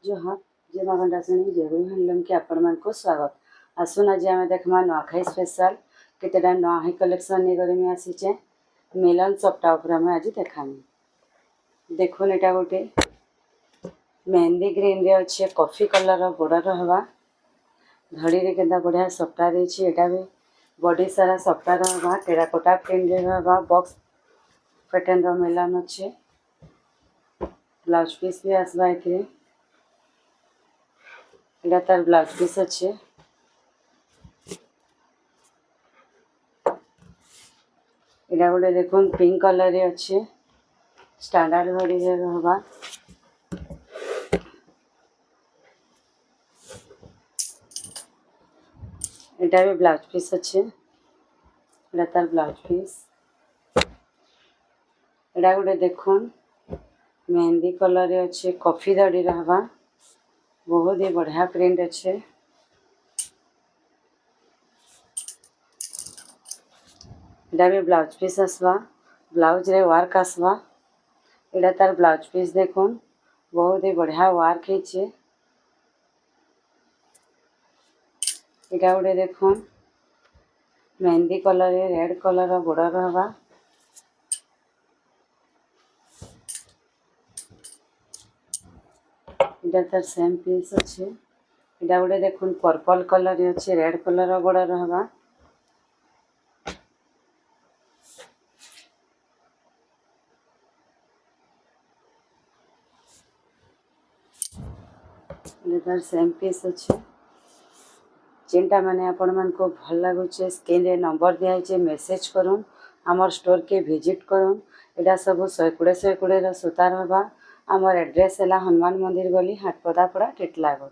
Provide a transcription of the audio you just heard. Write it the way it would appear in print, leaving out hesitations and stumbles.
जोहार जे मागंडा श्रेणी जेबी हैंडलूम के आपण मान को स्वागत। आसुन आज आम देखा नुआखाई स्पेशल केतेटा नुआखाई कलेक्शन निगरी में आसीचे मिलन सप्ताह उपर आम आज देखामी। देखुन एटा गोटे मेहंदी ग्रीन रे अच्छे कॉफी कलर बॉर्डर हवा धड़ी रे केदा बढ़िया सप्ताह देछि। एटा भी बॉडी सारा सप्ताह हवा टेराकोटा प्रिंट रे हवा बॉक्स पैटर्न रो मिलन अच्छे ब्लाउज पीस भी आसबा एथिरे एटा तार ब्लाउज पीस अच्छे एटा गोटे देखुन पिंक कलर रे अच्छे स्टैंडर्ड धड़ी रे हवा एटा भी ब्लाउज पीस अच्छे एटा तार ब्लाउज पीस एटा गोटे देखुन मेहंदी कलर रे अच्छे कॉफी धड़ी रे हवा बहुत ही बढ़िया प्रिंट अच्छे एटा भी ब्लाउज पीस आसवा ब्लाउज रे वर्क आसवा एटा तार ब्लाउज पीस देखुन बहुत ही बढ़िया वर्क है। एटा गोटे देखुन मेहंदी कलर रे रेड कलर बॉर्डर हवा एटा तार सेम पीस अच्छे एटा गोटे देखुन पर्पल कलर रे अच्छे रेड कलर बॉर्डर हवा तार सेम पीस अच्छे जेनटा माने आपण मान को भल लगुचे स्क्रीन रे नंबर दिया है मेसेज करूँ आमर स्टोर के विजिट करूँ। एटा सब 120 रो सूतार हवा आमर एड्रेस है हनुमान मंदिर गली हाटपदापड़ा टिटलागढ़।